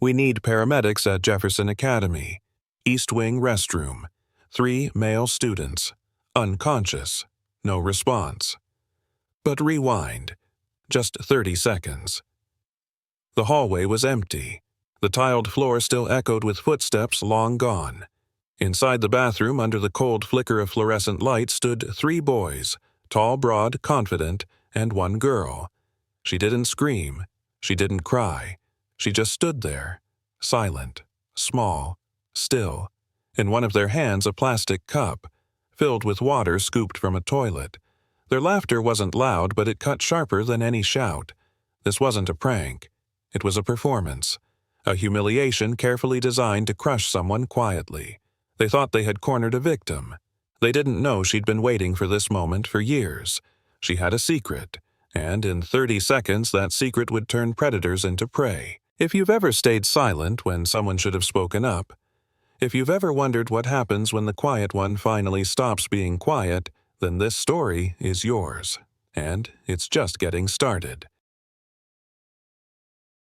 We need paramedics at Jefferson Academy. East Wing restroom. 3 male students. Unconscious. No response. But rewind. Just 30 seconds. The hallway was empty. The tiled floor still echoed with footsteps long gone. Inside the bathroom, under the cold flicker of fluorescent light, stood 3 boys, tall, broad, confident, and 1 girl. She didn't scream. She didn't cry. She just stood there, silent, small, still. In one of their hands a plastic cup, filled with water scooped from a toilet. Their laughter wasn't loud, but it cut sharper than any shout. This wasn't a prank. It was a performance. A humiliation carefully designed to crush someone quietly. They thought they had cornered a victim. They didn't know she'd been waiting for this moment for years. She had a secret, and in 30 seconds that secret would turn predators into prey. If you've ever stayed silent when someone should have spoken up, if you've ever wondered what happens when the quiet one finally stops being quiet, then this story is yours. And it's just getting started.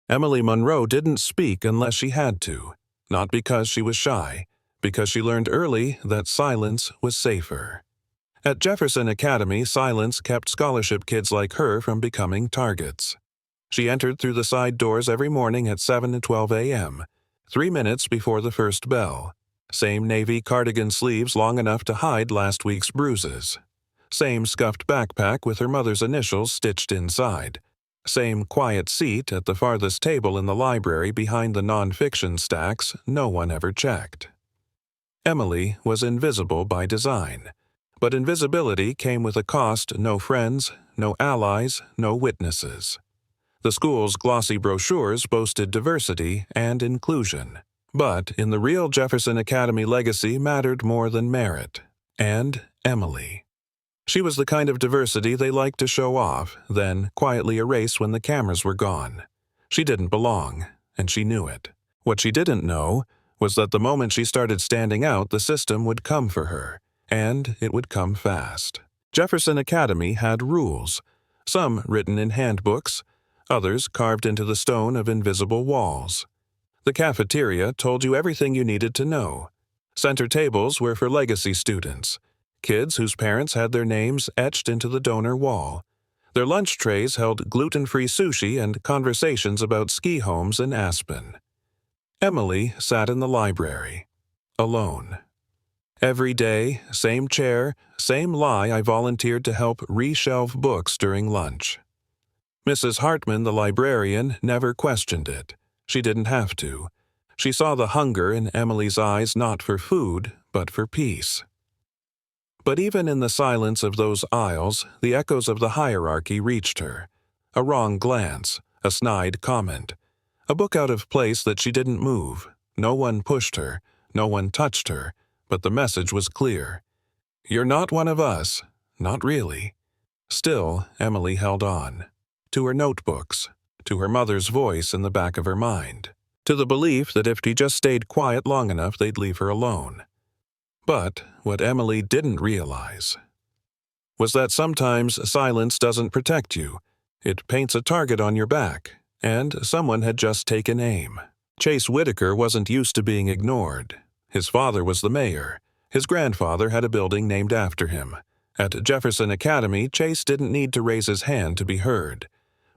Emily Monroe didn't speak unless she had to, not because she was shy, because she learned early that silence was safer. At Jefferson Academy, silence kept scholarship kids like her from becoming targets. She entered through the side doors every morning at 7 and 12 a.m., 3 minutes before the first bell. Same navy cardigan sleeves long enough to hide last week's bruises. Same scuffed backpack with her mother's initials stitched inside. Same quiet seat at the farthest table in the library behind the nonfiction stacks no one ever checked. Emily was invisible by design, but invisibility came with a cost: no friends, no allies, no witnesses. The school's glossy brochures boasted diversity and inclusion, but in the real Jefferson Academy legacy mattered more than merit, and Emily. She was the kind of diversity they liked to show off, then quietly erase when the cameras were gone. She didn't belong, and she knew it. What she didn't know was that the moment she started standing out, the system would come for her, and it would come fast. Jefferson Academy had rules, some written in handbooks, others carved into the stone of invisible walls. The cafeteria told you everything you needed to know. Center tables were for legacy students, kids whose parents had their names etched into the donor wall. Their lunch trays held gluten-free sushi and conversations about ski homes in Aspen. Emily sat in the library, alone. Every day, same chair, same lie. I volunteered to help reshelve books during lunch. Mrs. Hartman, the librarian, never questioned it. She didn't have to. She saw the hunger in Emily's eyes not for food, but for peace. But even in the silence of those aisles, the echoes of the hierarchy reached her. A wrong glance, a snide comment, a book out of place that she didn't move. No one pushed her, no one touched her, but the message was clear. You're not one of us, not really. Still, Emily held on. To her notebooks, to her mother's voice in the back of her mind, to the belief that if she just stayed quiet long enough they'd leave her alone. But what Emily didn't realize was that sometimes silence doesn't protect you. It paints a target on your back, and someone had just taken aim. Chase Whitaker wasn't used to being ignored. His father was the mayor. His grandfather had a building named after him. At Jefferson Academy, Chase didn't need to raise his hand to be heard.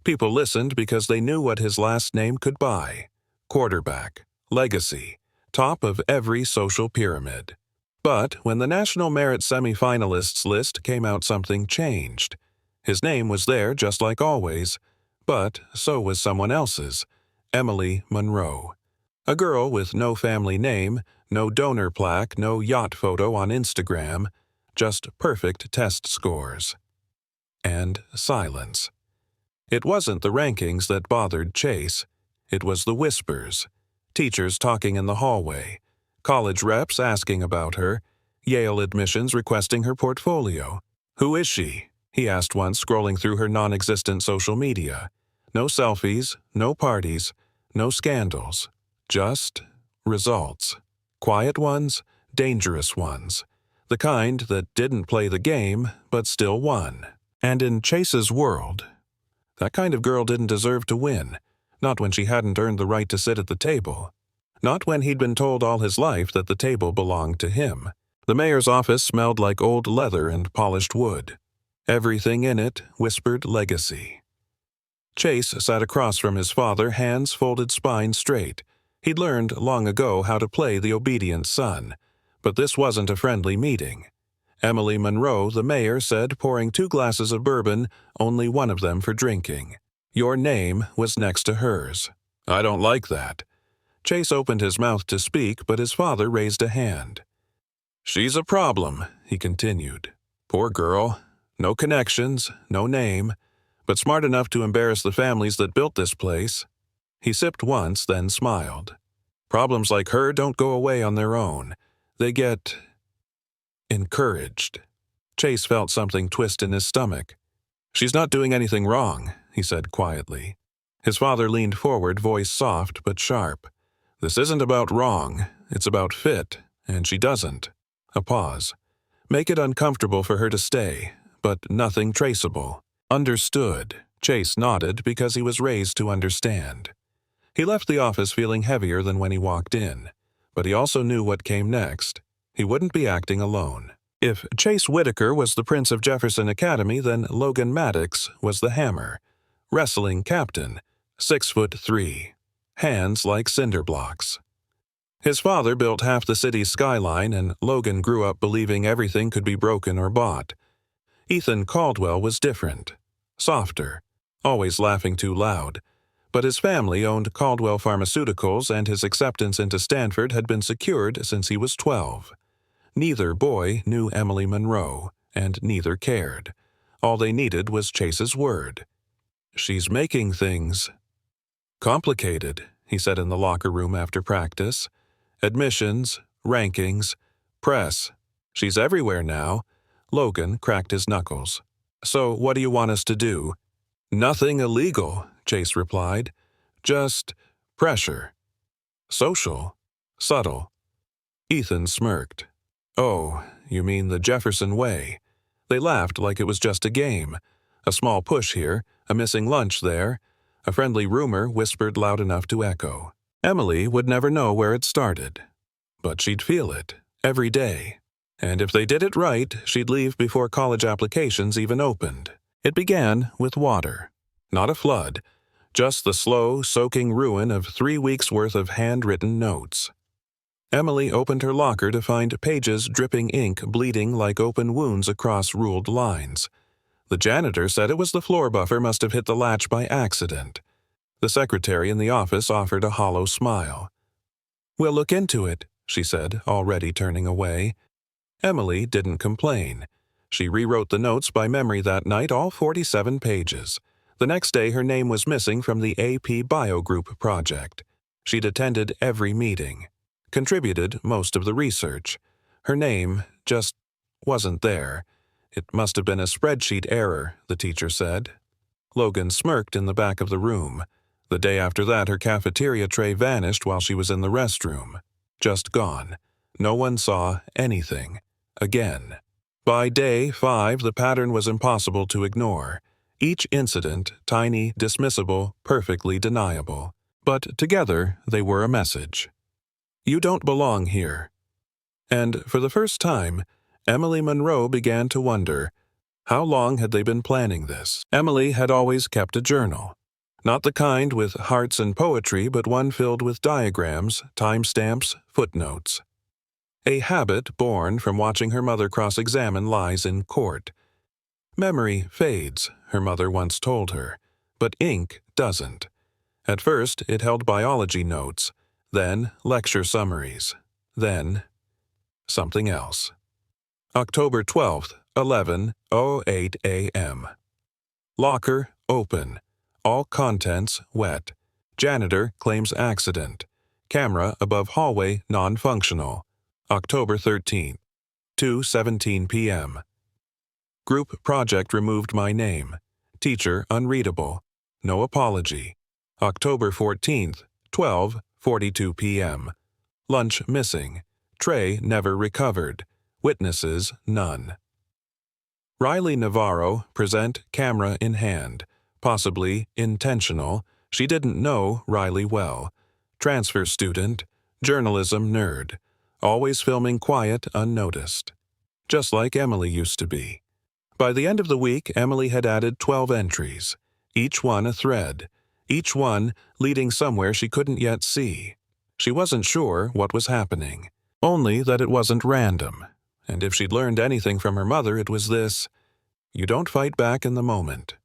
People listened because they knew what his last name could buy. Quarterback, legacy, top of every social pyramid. But when the National Merit semifinalists list came out, something changed. His name was there just like always, but so was someone else's, Emily Monroe. A girl with no family name, no donor plaque, no yacht photo on Instagram, just perfect test scores. And silence. It wasn't the rankings that bothered Chase. It was the whispers. Teachers talking in the hallway. College reps asking about her. Yale admissions requesting her portfolio. Who is she? He asked once, scrolling through her non-existent social media. No selfies, no parties, no scandals. Just results. Quiet ones, dangerous ones. The kind that didn't play the game, but still won. And in Chase's world, that kind of girl didn't deserve to win. Not when she hadn't earned the right to sit at the table. Not when he'd been told all his life that the table belonged to him. The mayor's office smelled like old leather and polished wood. Everything in it whispered legacy. Chase sat across from his father, hands folded, spine straight. He'd learned long ago how to play the obedient son. But this wasn't a friendly meeting. Emily Monroe, the mayor, said, pouring 2 glasses of bourbon, only one of them for drinking. Your name was next to hers. I don't like that. Chase opened his mouth to speak, but his father raised a hand. She's a problem, he continued. Poor girl. No connections, no name, but smart enough to embarrass the families that built this place. He sipped once, then smiled. Problems like her don't go away on their own. They get encouraged. Chase felt something twist in his stomach. She's not doing anything wrong, he said quietly. His father leaned forward, voice soft but sharp. This isn't about wrong, it's about fit, and she doesn't. A pause. Make it uncomfortable for her to stay, but nothing traceable. Understood. Chase nodded because he was raised to understand. He left the office feeling heavier than when he walked in, but he also knew what came next. He wouldn't be acting alone. If Chase Whitaker was the Prince of Jefferson Academy, then Logan Maddox was the Hammer. Wrestling captain, 6'3", hands like cinder blocks. His father built half the city's skyline, and Logan grew up believing everything could be broken or bought. Ethan Caldwell was different, softer, always laughing too loud. But his family owned Caldwell Pharmaceuticals, and his acceptance into Stanford had been secured since he was 12. Neither boy knew Emily Monroe, and neither cared. All they needed was Chase's word. She's making things complicated, he said in the locker room after practice. Admissions, rankings, press. She's everywhere now. Logan cracked his knuckles. So what do you want us to do? Nothing illegal, Chase replied. Just pressure. Social. Subtle. Ethan smirked. Oh, you mean the Jefferson way. They laughed like it was just a game. A small push here, a missing lunch there. A friendly rumor whispered loud enough to echo. Emily would never know where it started. But she'd feel it, every day. And if they did it right, she'd leave before college applications even opened. It began with water. Not a flood, just the slow, soaking ruin of 3 weeks' worth of handwritten notes. Emily opened her locker to find pages dripping ink bleeding like open wounds across ruled lines. The janitor said it was the floor buffer must have hit the latch by accident. The secretary in the office offered a hollow smile. We'll look into it, she said, already turning away. Emily didn't complain. She rewrote the notes by memory that night, all 47 pages. The next day her name was missing from the AP Bio Group project. She'd attended every meeting, contributed most of the research. Her name just wasn't there. It must have been a spreadsheet error, the teacher said. Logan smirked in the back of the room. The day after that, her cafeteria tray vanished while she was in the restroom. Just gone. No one saw anything. Again. By day 5, the pattern was impossible to ignore. Each incident, tiny, dismissible, perfectly deniable. But together, they were a message. You don't belong here. And for the first time, Emily Monroe began to wonder, how long had they been planning this? Emily had always kept a journal. Not the kind with hearts and poetry, but one filled with diagrams, timestamps, footnotes. A habit born from watching her mother cross-examine lies in court. Memory fades, her mother once told her, but ink doesn't. At first, it held biology notes, then lecture summaries, then something else. October 12th, 11:08 a.m. Locker open. All contents wet. Janitor claims accident. Camera above hallway non-functional. October 13th, 2:17 p.m. Group project removed my name. Teacher unreadable. No apology. October 14th, 12:42 p.m. Lunch missing. Tray never recovered. Witnesses none. Riley Navarro present camera in hand. Possibly intentional. She didn't know Riley well. Transfer student, journalism nerd, always filming quiet, unnoticed. Just like Emily used to be. By the end of the week, Emily had added 12 entries, each one a thread, each one leading somewhere she couldn't yet see. She wasn't sure what was happening, only that it wasn't random. And if she'd learned anything from her mother, it was this: you don't fight back in the moment.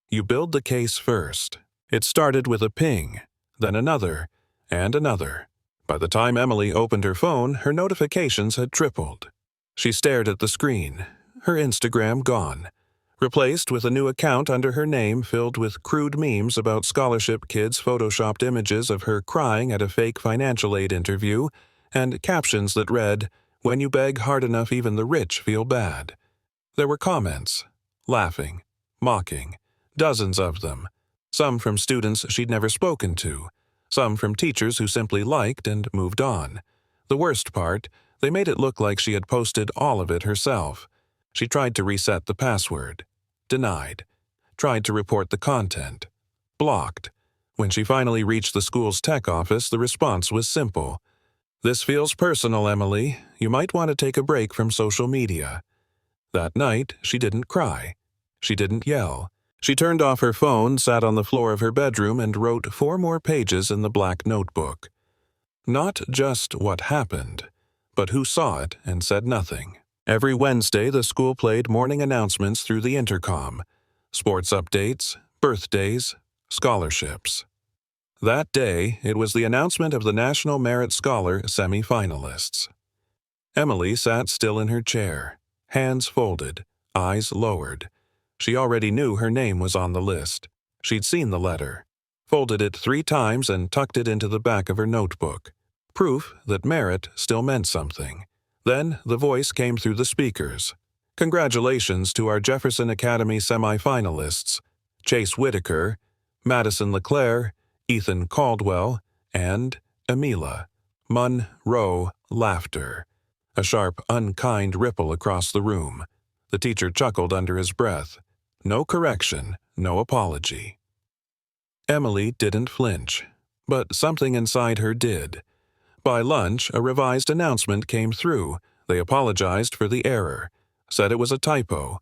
You build the case first. It started with a ping, then another, and another. By the time Emily opened her phone, her notifications had tripled. She stared at the screen, her Instagram gone, replaced with a new account under her name filled with crude memes about scholarship kids' photoshopped images of her crying at a fake financial aid interview, and captions that read, "When you beg hard enough, even the rich feel bad." There were comments, laughing, mocking, dozens of them, some from students she'd never spoken to, some from teachers who simply liked and moved on. The worst part, they made it look like she had posted all of it herself. She tried to reset the password. Denied. Tried to report the content. Blocked. When she finally reached the school's tech office, the response was simple. "This feels personal, Emily. You might want to take a break from social media." That night, she didn't cry. She didn't yell. She turned off her phone, sat on the floor of her bedroom, and wrote 4 more pages in the black notebook. Not just what happened, but who saw it and said nothing. Every Wednesday, the school played morning announcements through the intercom. Sports updates, birthdays, scholarships. That day, it was the announcement of the National Merit Scholar semi-finalists. Emily sat still in her chair, hands folded, eyes lowered. She already knew her name was on the list. She'd seen the letter, folded it 3 times and tucked it into the back of her notebook. Proof that merit still meant something. Then the voice came through the speakers. "Congratulations to our Jefferson Academy semi-finalists, Chase Whitaker, Madison LeClaire, Ethan Caldwell, and Emila." Monroe laughter. A sharp, unkind ripple across the room. The teacher chuckled under his breath. No correction, no apology. Emily didn't flinch, but something inside her did. By lunch, a revised announcement came through. They apologized for the error, said it was a typo.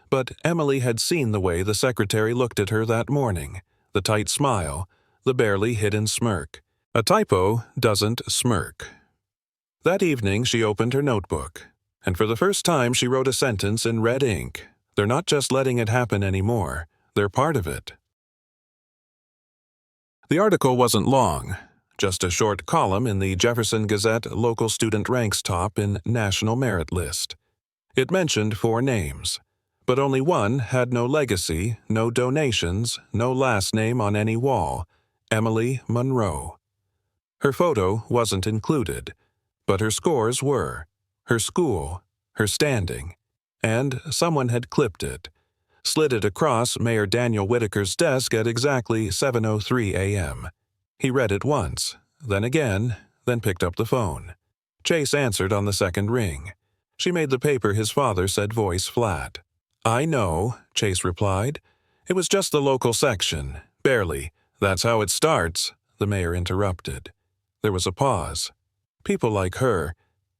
But Emily had seen the way the secretary looked at her that morning, the tight smile, the barely hidden smirk. A typo doesn't smirk. That evening, she opened her notebook, and for the first time she wrote a sentence in red ink. They're not just letting it happen anymore, they're part of it. The article wasn't long. Just a short column in the Jefferson Gazette local student ranks top in National Merit List. It mentioned 4 names, but only one had no legacy, no donations, no last name on any wall: Emily Monroe. Her photo wasn't included, but her scores were, her school, her standing, and someone had clipped it, slid it across Mayor Daniel Whitaker's desk at exactly 7:03 a.m. He read it once, then again, then picked up the phone. Chase answered on the second ring. She made the paper his father said, voice flat. "I know," Chase replied. "It was just the local section. Barely. That's how it starts," the mayor interrupted. There was a pause. People like her,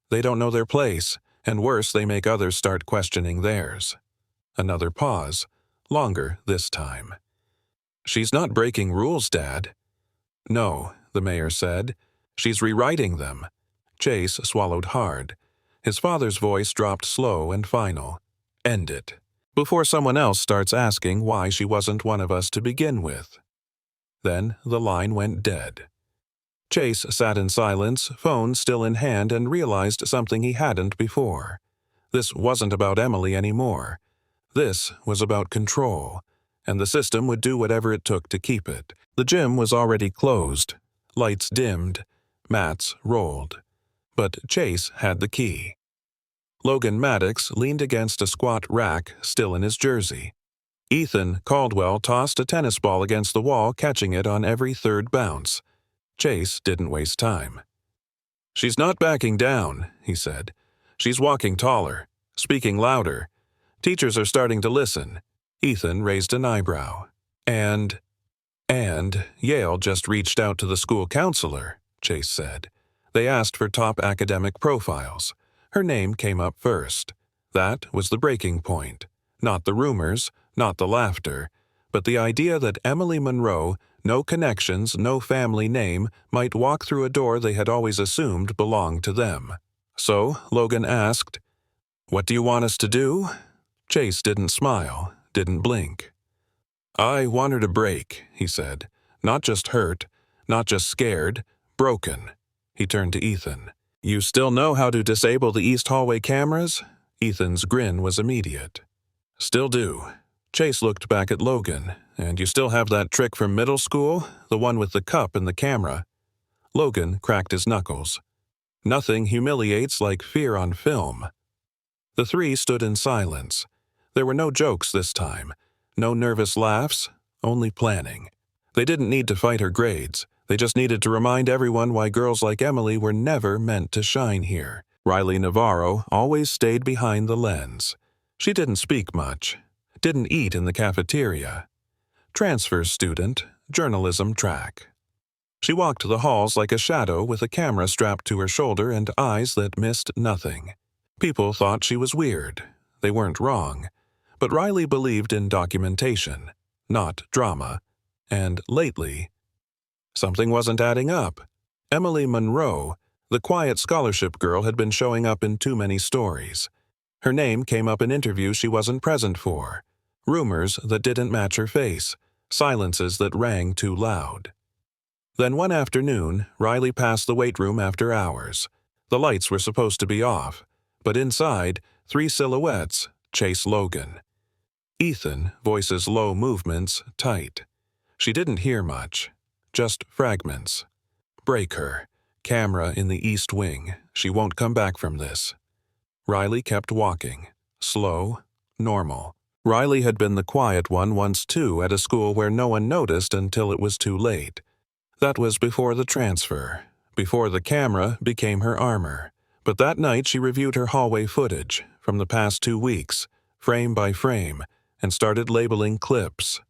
they don't know their place, and worse, they make others start questioning theirs. Another pause. Longer this time. "She's not breaking rules, Dad." "No," the mayor said. "She's rewriting them." Chase swallowed hard. His father's voice dropped slow and final. "End it. Before someone else starts asking why she wasn't one of us to begin with." Then the line went dead. Chase sat in silence, phone still in hand, and realized something he hadn't before. This wasn't about Emily anymore. This was about control, and the system would do whatever it took to keep it. The gym was already closed, lights dimmed, mats rolled. But Chase had the key. Logan Maddox leaned against a squat rack, still in his jersey. Ethan Caldwell tossed a tennis ball against the wall, catching it on every third bounce. Chase didn't waste time. "She's not backing down," he said. "She's walking taller, speaking louder. Teachers are starting to listen." Ethan raised an eyebrow. And And Yale just reached out to the school counselor, Chase said. They asked for top academic profiles. Her name came up first. That was the breaking point. Not the rumors, not the laughter, but the idea that Emily Monroe, no connections, no family name, might walk through a door they had always assumed belonged to them. So Logan asked, "What do you want us to do?" Chase didn't smile, didn't blink. "I want her to break," he said. "Not just hurt, not just scared, broken." He turned to Ethan. "You still know how to disable the East Hallway cameras?" Ethan's grin was immediate. "Still do." Chase looked back at Logan. "And you still have that trick from middle school, the one with the cup and the camera?" Logan cracked his knuckles. Nothing humiliates like fear on film. The three stood in silence. There were no jokes this time, no nervous laughs, only planning. They didn't need to fight her grades. They just needed to remind everyone why girls like Emily were never meant to shine here. Riley Navarro always stayed behind the lens. She didn't speak much, didn't eat in the cafeteria. Transfer student, journalism track. She walked the halls like a shadow with a camera strapped to her shoulder and eyes that missed nothing. People thought she was weird. They weren't wrong. But Riley believed in documentation, not drama. And lately, something wasn't adding up. Emily Monroe, the quiet scholarship girl, had been showing up in too many stories. Her name came up in interviews she wasn't present for. Rumors that didn't match her face. Silences that rang too loud. Then one afternoon, Riley passed the weight room after hours. The lights were supposed to be off, but inside, three silhouettes, Chase Logan. Ethan, voices low, movements tight. She didn't hear much, just fragments. Break her. Camera in the east wing. She won't come back from this. Riley kept walking. Slow, normal. Riley had been the quiet one once too at a school where no one noticed until it was too late. That was before the transfer, before the camera became her armor. But that night she reviewed her hallway footage from the past 2 weeks, frame by frame, and started labeling clips.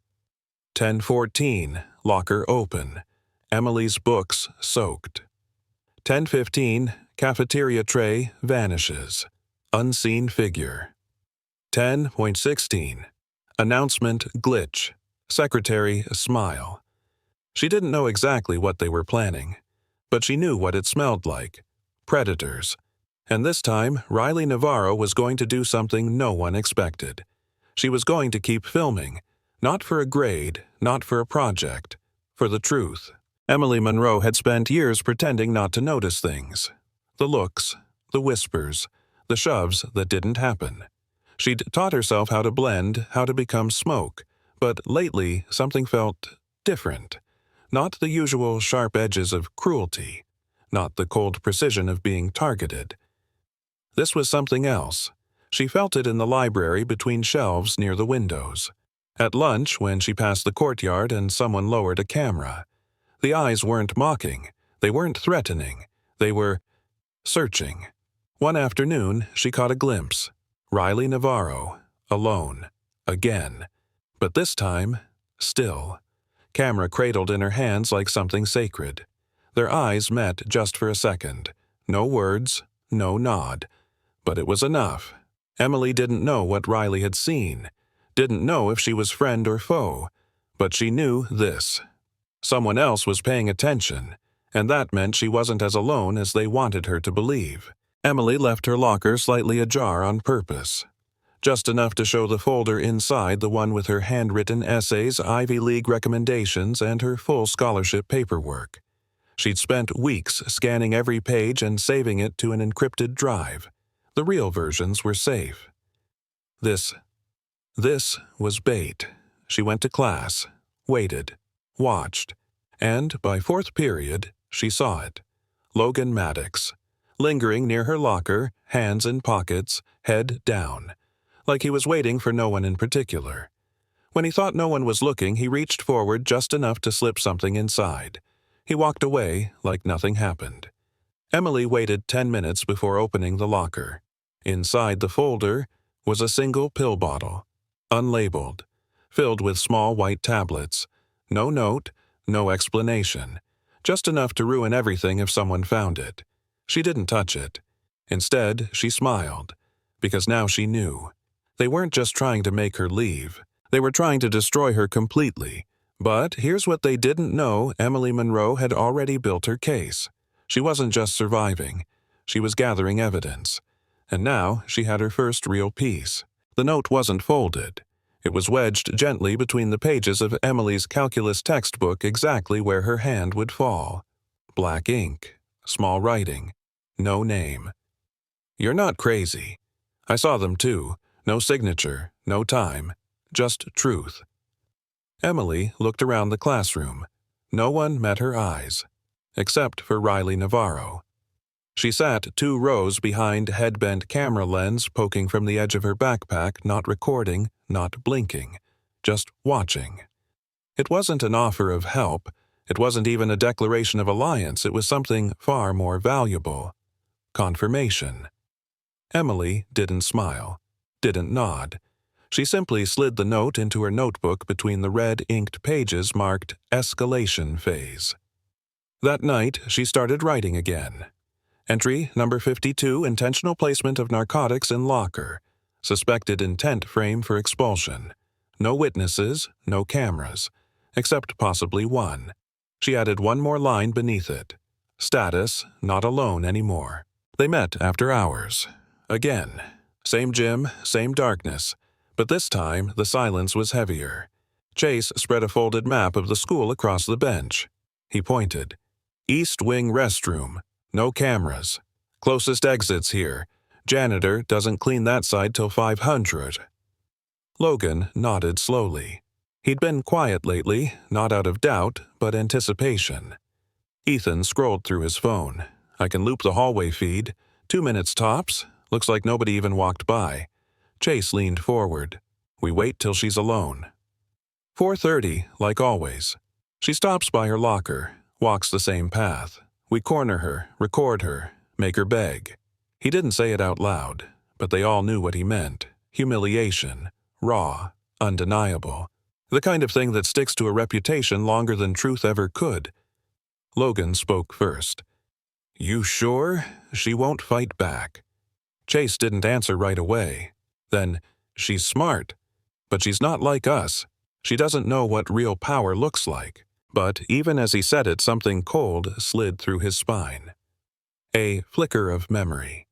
10:14, locker open. Emily's books soaked. 10:15, cafeteria tray vanishes. Unseen figure. 10:16, announcement glitch. Secretary smile. She didn't know exactly what they were planning, but she knew what it smelled like. Predators. And this time, Riley Navarro was going to do something no one expected. She was going to keep filming, not for a grade, not for a project, for the truth. Emily Monroe had spent years pretending not to notice things. The looks, the whispers, the shoves that didn't happen. She'd taught herself how to blend, how to become smoke, but lately something felt different. Not the usual sharp edges of cruelty, not the cold precision of being targeted. This was something else. She felt it in the library between shelves near the windows. At lunch, when she passed the courtyard and someone lowered a camera. The eyes weren't mocking. They weren't threatening. They were searching. One afternoon, she caught a glimpse. Riley Navarro, alone, again. But this time, still. Camera cradled in her hands like something sacred. Their eyes met just for a second. No words, no nod. But it was enough. Emily didn't know what Riley had seen. Didn't know if she was friend or foe. But she knew this. Someone else was paying attention, and that meant she wasn't as alone as they wanted her to believe. Emily left her locker slightly ajar on purpose. Just enough to show the folder inside, the one with her handwritten essays, Ivy League recommendations, and her full scholarship paperwork. She'd spent weeks scanning every page and saving it to an encrypted drive. The real versions were safe. This was bait. She went to class, waited, watched, and by fourth period, she saw it. Logan Maddox, lingering near her locker, hands in pockets, head down, like he was waiting for no one in particular. When he thought no one was looking, he reached forward just enough to slip something inside. He walked away like nothing happened. Emily waited 10 minutes before opening the locker. Inside the folder was a single pill bottle, unlabeled, filled with small white tablets. No note, no explanation. Just enough to ruin everything if someone found it. She didn't touch it. Instead, she smiled, because now she knew. They weren't just trying to make her leave. They were trying to destroy her completely. But here's what they didn't know: Emily Monroe had already built her case. She wasn't just surviving. She was gathering evidence. And now she had her first real piece. The note wasn't folded. It was wedged gently between the pages of Emily's calculus textbook, exactly where her hand would fall. Black ink, small writing, no name. "You're not crazy. I saw them too. No signature, no time, just truth." Emily looked around the classroom. No one met her eyes, except for Riley Navarro. She sat 2 rows behind head-bent camera lens poking from the edge of her backpack, not recording, not blinking, just watching. It wasn't an offer of help. It wasn't even a declaration of alliance. It was something far more valuable. Confirmation. Emily didn't smile, didn't nod. She simply slid the note into her notebook between the red-inked pages marked Escalation Phase. That night, she started writing again. Entry number 52, intentional placement of narcotics in locker. Suspected intent frame for expulsion. No witnesses, no cameras, except possibly one. She added one more line beneath it. Status, not alone anymore. They met after hours. Again. Same gym, same darkness. But this time, the silence was heavier. Chase spread a folded map of the school across the bench. He pointed. "East wing restroom. No cameras. Closest exit's here. Janitor doesn't clean that side till 500. Logan nodded slowly. He'd been quiet lately, not out of doubt, but anticipation. Ethan scrolled through his phone. "I can loop the hallway feed. 2 minutes tops. Looks like nobody even walked by." Chase leaned forward. "We wait till she's alone." 4:30, like always. She stops by her locker, walks the same path. We corner her, record her, make her beg. He didn't say it out loud, but they all knew what he meant. Humiliation. Raw. Undeniable. The kind of thing that sticks to a reputation longer than truth ever could. Logan spoke first. "You sure? She won't fight back." Chase didn't answer right away. Then, "She's smart. But she's not like us. She doesn't know what real power looks like." But even as he said it, something cold slid through his spine. A flicker of memory.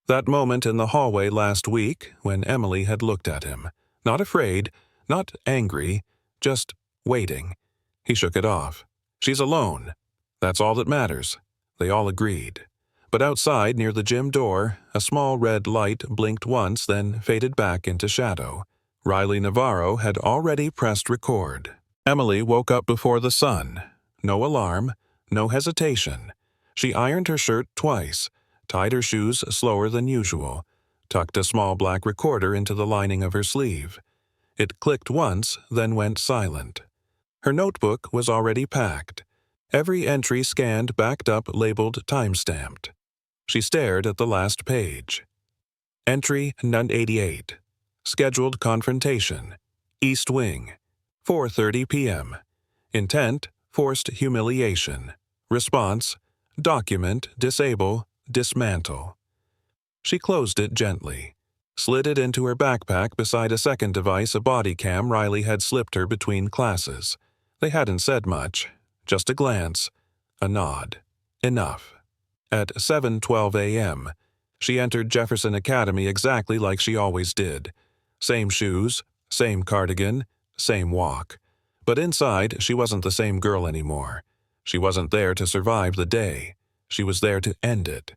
That moment in the hallway last week when Emily had looked at him. Not afraid, not angry, just waiting. He shook it off. She's alone. That's all that matters. They all agreed. But outside, near the gym door, a small red light blinked once, then faded back into shadow. Riley Navarro had already pressed record. Emily woke up before the sun. No alarm, no hesitation. She ironed her shirt twice, tied her shoes slower than usual, tucked a small black recorder into the lining of her sleeve. It clicked once, then went silent. Her notebook was already packed. Every entry scanned, backed up, labeled, time-stamped. She stared at the last page. Entry 88. Scheduled confrontation. East Wing. 4:30 p.m. Intent, forced humiliation. Response, document, disable, dismantle. She closed it gently, slid it into her backpack beside a second device, a body cam Riley had slipped her between classes. They hadn't said much, just a glance, a nod. Enough. At 7:12 a.m., she entered Jefferson Academy exactly like she always did. Same shoes, same cardigan, same walk. But inside, she wasn't the same girl anymore. She wasn't there to survive the day. She was there to end it.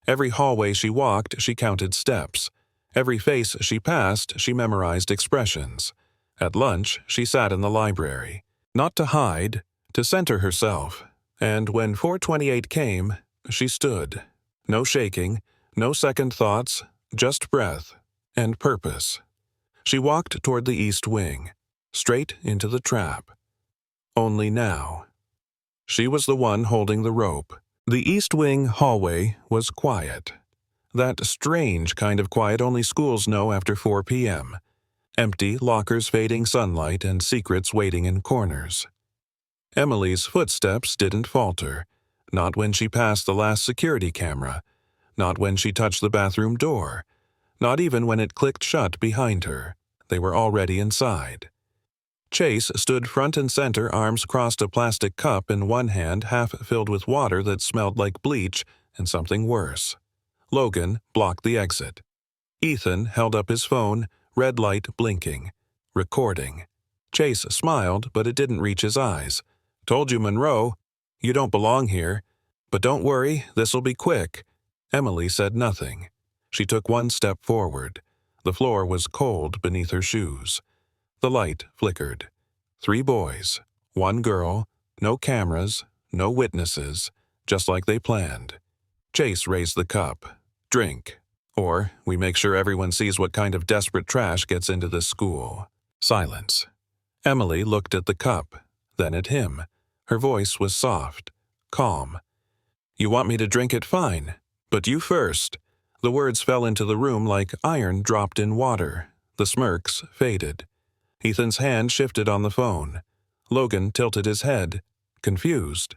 Every hallway she walked, she counted steps. Every face she passed, she memorized expressions. At lunch, she sat in the library. Not to hide, to center herself. And when 4:28 came, she stood. No shaking, no second thoughts, just breath and purpose. She walked toward the East Wing, straight into the trap. Only now. She was the one holding the rope. The East Wing hallway was quiet. That strange kind of quiet only schools know after 4 p.m. Empty lockers, fading sunlight, and secrets waiting in corners. Emily's footsteps didn't falter, not when she passed the last security camera, not when she touched the bathroom door, not even when it clicked shut behind her. They were already inside. Chase stood front and center, arms crossed, a plastic cup in one hand half filled with water that smelled like bleach and something worse. Logan blocked the exit. Ethan held up his phone, red light blinking. Recording. Chase smiled, but it didn't reach his eyes. "Told you, Monroe. You don't belong here. But don't worry, this'll be quick." Emily said nothing. She took one step forward. The floor was cold beneath her shoes. The light flickered. 3 boys, 1 girl, no cameras, no witnesses, just like they planned. Chase raised the cup. "Drink. Or we make sure everyone sees what kind of desperate trash gets into this school." Silence. Emily looked at the cup, then at him. Her voice was soft, calm. "You want me to drink it? Fine. But you first." The words fell into the room like iron dropped in water. The smirks faded. Ethan's hand shifted on the phone. Logan tilted his head, confused.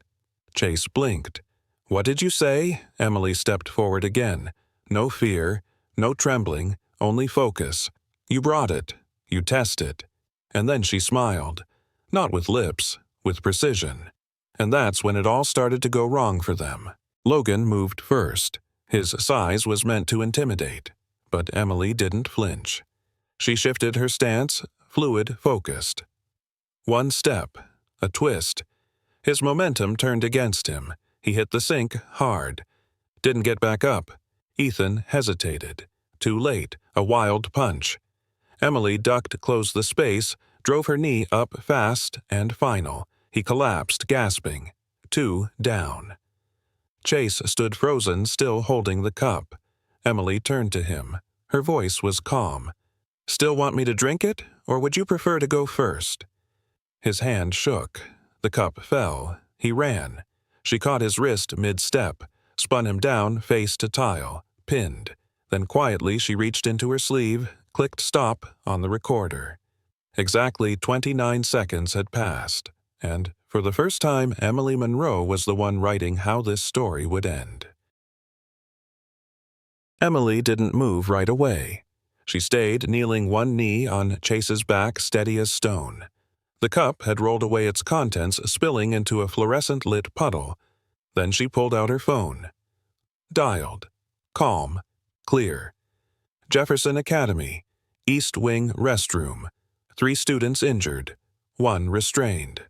Chase blinked. "What did you say?" Emily stepped forward again. No fear, no trembling, only focus. "You brought it. You test it." And then she smiled. Not with lips, with precision. And that's when it all started to go wrong for them. Logan moved first. His size was meant to intimidate. But Emily didn't flinch. She shifted her stance, fluid, focused. One step, a twist. His momentum turned against him. He hit the sink hard. Didn't get back up. Ethan hesitated. Too late, a wild punch. Emily ducked, closed the space, drove her knee up fast and final. He collapsed, gasping. 2 down. Chase stood frozen, still holding the cup. Emily turned to him. Her voice was calm. "Still want me to drink it, or would you prefer to go first?" His hand shook. The cup fell. He ran. She caught his wrist mid-step, spun him down, face to tile, pinned. Then quietly she reached into her sleeve, clicked stop on the recorder. Exactly 29 seconds had passed, and for the first time Emily Monroe was the one writing how this story would end. Emily didn't move right away. She stayed kneeling, one knee on Chase's back, steady as stone. The cup had rolled away its contents, spilling into a fluorescent-lit puddle. Then she pulled out her phone. Dialed. Calm. Clear. Jefferson Academy. East Wing restroom. 3 students injured. 1 restrained.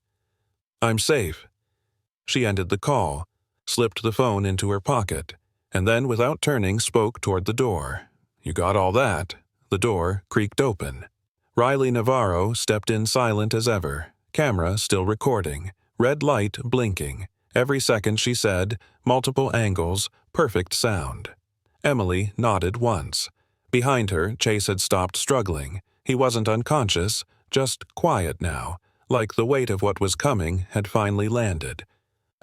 "I'm safe." She ended the call, slipped the phone into her pocket, and then, without turning, spoke toward the door. "You got all that?" The door creaked open. Riley Navarro stepped in, silent as ever, camera still recording, red light blinking. Every second she said, multiple angles, perfect sound. Emily nodded once. Behind her, Chase had stopped struggling. He wasn't unconscious, just quiet now, like the weight of what was coming had finally landed.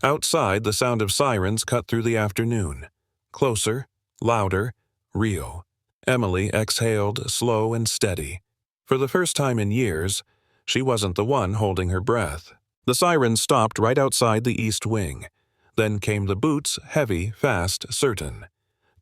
Outside, the sound of sirens cut through the afternoon. Closer, louder, real. Emily exhaled, slow and steady. For the first time in years, she wasn't the one holding her breath. The sirens stopped right outside the East Wing. Then came the boots, heavy, fast, certain.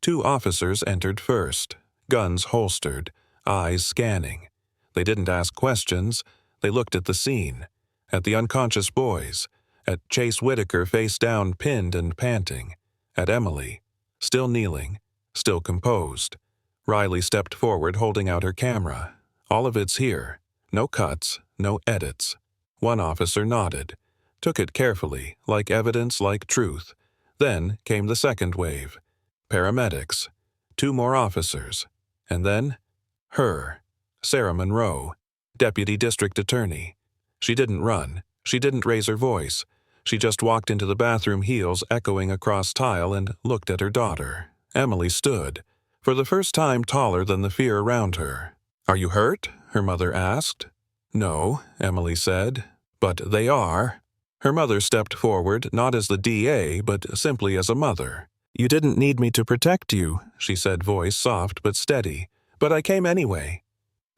2 officers entered first, guns holstered, eyes scanning. They didn't ask questions. They looked at the scene, at the unconscious boys, at Chase Whitaker face down, pinned and panting, at Emily, still kneeling, still composed. Riley stepped forward, holding out her camera. "All of it's here. No cuts, no edits." One officer nodded, took it carefully, like evidence, like truth. Then came the second wave. Paramedics. 2 more officers. And then, her, Sarah Monroe, Deputy District Attorney. She didn't run. She didn't raise her voice. She just walked into the bathroom, heels echoing across tile, and looked at her daughter. Emily stood, for the first time taller than the fear around her. "Are you hurt?" her mother asked. "No," Emily said. "But they are." Her mother stepped forward, not as the DA, but simply as a mother. "You didn't need me to protect you," she said, voice soft but steady. "But I came anyway."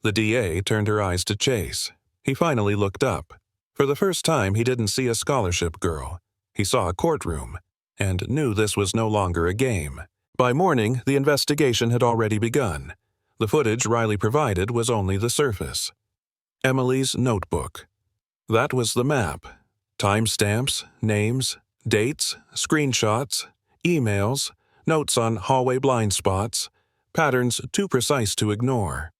The DA turned her eyes to Chase. He finally looked up. For the first time, he didn't see a scholarship girl. He saw a courtroom, and knew this was no longer a game. By morning, the investigation had already begun. The footage Riley provided was only the surface. Emily's notebook. That was the map. Timestamps, names, dates, screenshots, emails, notes on hallway blind spots, patterns too precise to ignore.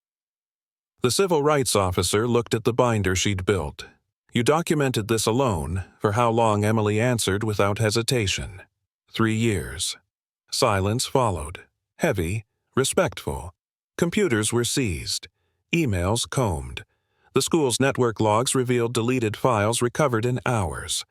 The civil rights officer looked at the binder she'd built. You documented this alone, for how long? Emily answered without hesitation. 3 years. Silence followed. Heavy, respectful. Computers were seized. Emails combed. The school's network logs revealed deleted files recovered in hours.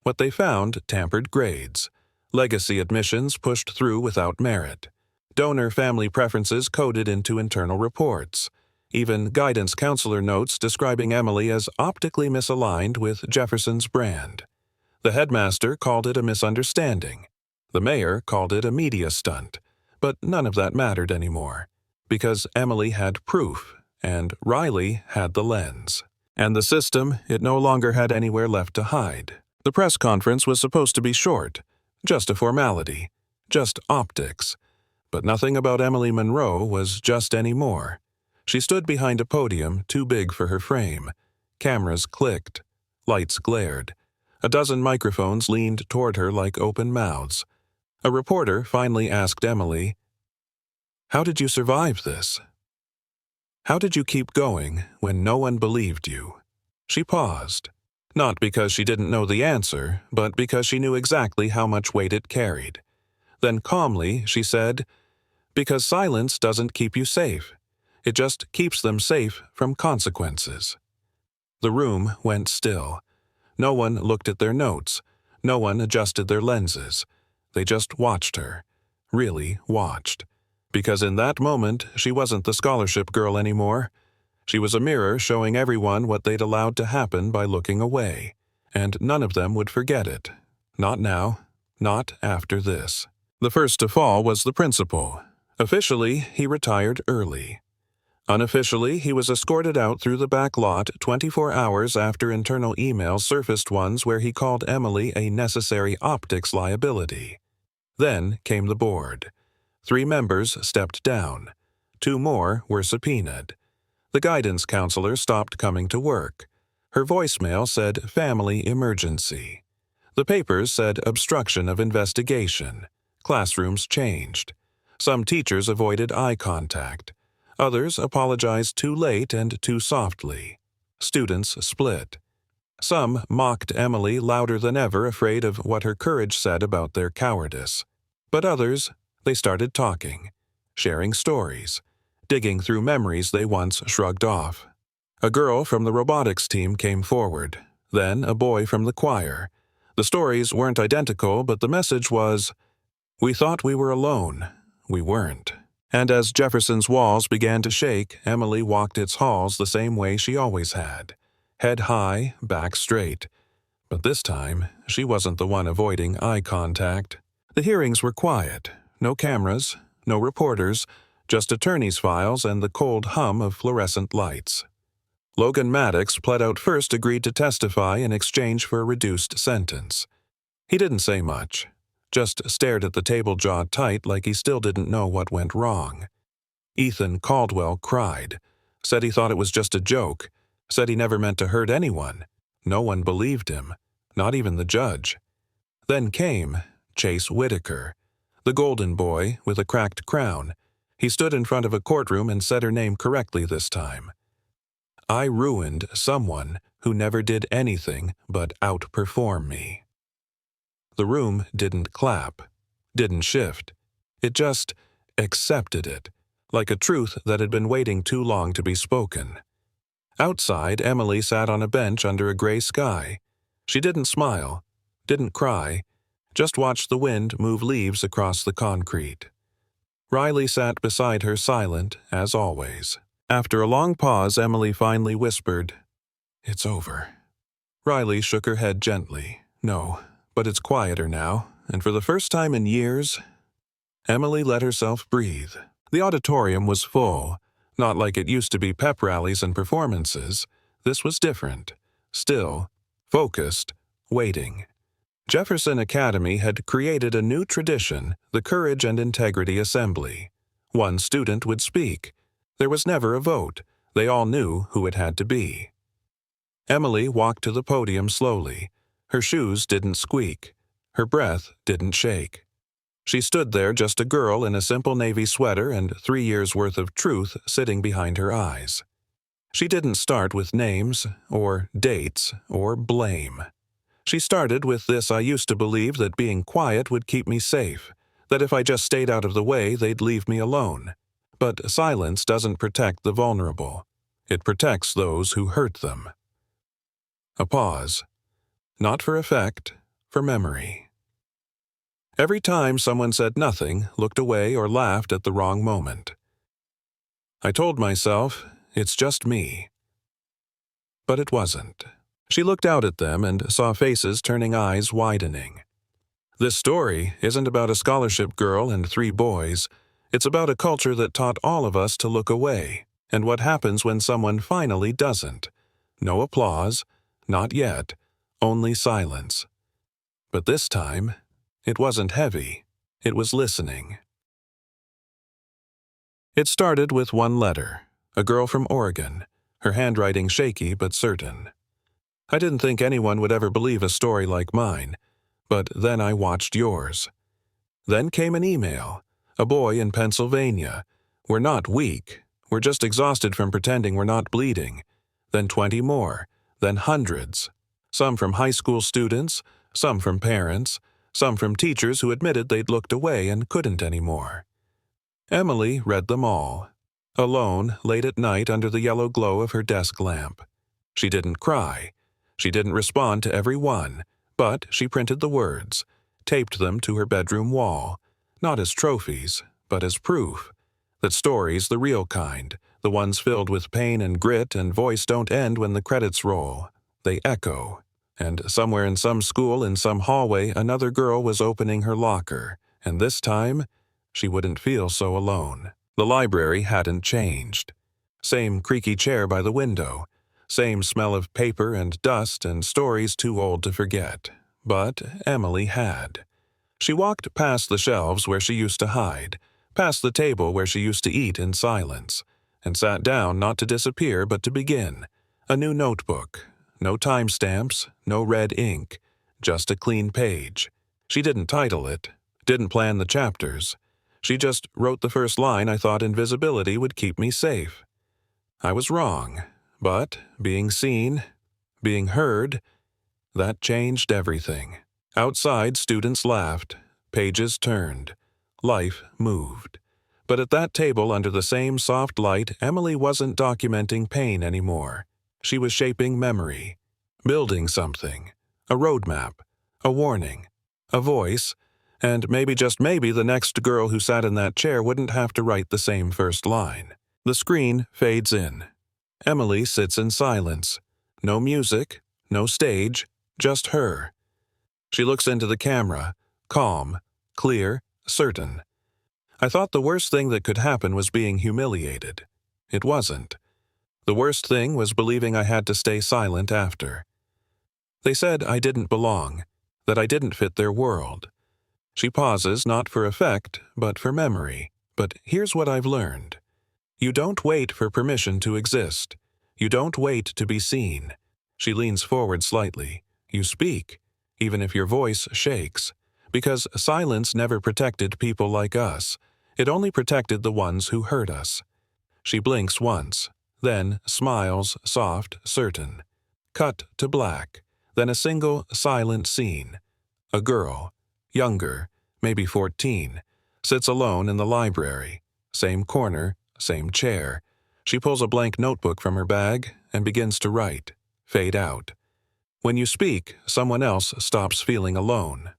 What they found: tampered grades. Legacy admissions pushed through without merit. Donor family preferences coded into internal reports. Even guidance counselor notes describing Emily as optically misaligned with Jefferson's brand. The headmaster called it a misunderstanding. The mayor called it a media stunt. But none of that mattered anymore, because Emily had proof, and Riley had the lens. And the system, it no longer had anywhere left to hide. The press conference was supposed to be short, just a formality, just optics. But nothing about Emily Monroe was just anymore. She stood behind a podium too big for her frame. Cameras clicked. Lights glared. A dozen microphones leaned toward her like open mouths. A reporter finally asked Emily, "How did you survive this? How did you keep going when no one believed you?" She paused, not because she didn't know the answer, but because she knew exactly how much weight it carried. Then calmly she said, "Because silence doesn't keep you safe. It just keeps them safe from consequences." The room went still. No one looked at their notes. No one adjusted their lenses. They just watched her. Really watched. Because in that moment, she wasn't the scholarship girl anymore. She was a mirror showing everyone what they'd allowed to happen by looking away. And none of them would forget it. Not now. Not after this. The first to fall was the principal. Officially, he retired early. Unofficially, he was escorted out through the back lot 24 hours after internal emails surfaced, ones where he called Emily a necessary optics liability. Then came the board. 3 members stepped down. 2 more were subpoenaed. The guidance counselor stopped coming to work. Her voicemail said family emergency. The papers said obstruction of investigation. Classrooms changed. Some teachers avoided eye contact. Others apologized too late and too softly. Students split. Some mocked Emily louder than ever, afraid of what her courage said about their cowardice. But others, they started talking, sharing stories, digging through memories they once shrugged off. A girl from the robotics team came forward, then a boy from the choir. The stories weren't identical, but the message was, "We thought we were alone. We weren't." And as Jefferson's walls began to shake, Emily walked its halls the same way she always had. Head high, back straight. But this time, she wasn't the one avoiding eye contact. The hearings were quiet. No cameras, no reporters, just attorney's files and the cold hum of fluorescent lights. Logan Maddox, pled out first, agreed to testify in exchange for a reduced sentence. He didn't say much. Just stared at the table, jaw tight, like he still didn't know what went wrong. Ethan Caldwell cried, said he thought it was just a joke, said he never meant to hurt anyone. No one believed him, not even the judge. Then came Chase Whitaker, the golden boy with a cracked crown. He stood in front of a courtroom and said her name correctly this time. "I ruined someone who never did anything but outperform me." The room didn't clap, didn't shift. It just accepted it, like a truth that had been waiting too long to be spoken. Outside, Emily sat on a bench under a gray sky. She didn't smile, didn't cry, just watched the wind move leaves across the concrete. Riley sat beside her, silent as always. After a long pause, Emily finally whispered, "It's over." Riley shook her head gently. "No. But it's quieter now, and for the first time in years," Emily let herself breathe. The auditorium was full, not like it used to be pep rallies and performances. This was different. Still, Focused, waiting. Jefferson Academy had created a new tradition, the Courage and Integrity Assembly. One student would speak. There was never a vote. They all knew who it had to be. Emily walked to the podium slowly. Her shoes didn't squeak. Her breath didn't shake. She stood there just a girl in a simple navy sweater and 3 years' worth of truth sitting behind her eyes. She didn't start with names, or dates, or blame. She started with this: I used to believe that being quiet would keep me safe, that if I just stayed out of the way, they'd leave me alone. But silence doesn't protect the vulnerable. It protects those who hurt them. A pause. Not for effect, for memory. Every time someone said nothing, looked away, or laughed at the wrong moment, I told myself, it's just me. But it wasn't. She looked out at them and saw faces turning, eyes widening. This story isn't about a scholarship girl and 3 boys. It's about a culture that taught all of us to look away, and what happens when someone finally doesn't. No applause, not yet, only silence. But this time, it wasn't heavy. It was listening. It started with one letter, a girl from Oregon, her handwriting shaky but certain. I didn't think anyone would ever believe a story like mine, but then I watched yours. Then came an email. A boy in Pennsylvania. We're not weak. We're just exhausted from pretending we're not bleeding. Then 20 more. Then hundreds. Some from high school students, some from parents, some from teachers who admitted they'd looked away and couldn't anymore. Emily read them all, alone, late at night under the yellow glow of her desk lamp. She didn't cry. She didn't respond to every one, but she printed the words, taped them to her bedroom wall, not as trophies, but as proof that stories, the real kind, the ones filled with pain and grit and voice, don't end when the credits roll. They echo. And somewhere in some school, in some hallway, another girl was opening her locker, and this time, she wouldn't feel so alone. The library hadn't changed. Same creaky chair by the window. Same smell of paper and dust and stories too old to forget. But Emily had. She walked past the shelves where she used to hide, past the table where she used to eat in silence, and sat down not to disappear but to begin. A new notebook. No timestamps, no red ink, just a clean page. She didn't title it, didn't plan the chapters. She just wrote the first line. I thought invisibility would keep me safe. I was wrong. But being seen, being heard, that changed everything. Outside, students laughed, pages turned, life moved. But at that table under the same soft light, Emily wasn't documenting pain anymore. She was shaping memory, building something, a roadmap, a warning, a voice, and maybe, just maybe, the next girl who sat in that chair wouldn't have to write the same first line. The screen fades in. Emily sits in silence. No music, no stage, just her. She looks into the camera, calm, clear, certain. I thought the worst thing that could happen was being humiliated. It wasn't. The worst thing was believing I had to stay silent after. They said I didn't belong, that I didn't fit their world. She pauses, not for effect, but for memory. But here's what I've learned. You don't wait for permission to exist. You don't wait to be seen. She leans forward slightly. You speak, even if your voice shakes. Because silence never protected people like us. It only protected the ones who hurt us. She blinks once, then smiles, soft, certain. Cut to black, then a single, silent scene. A girl, younger, maybe 14, sits alone in the library. Same corner, same chair. She pulls a blank notebook from her bag and begins to write. Fade out. When you speak, someone else stops feeling alone.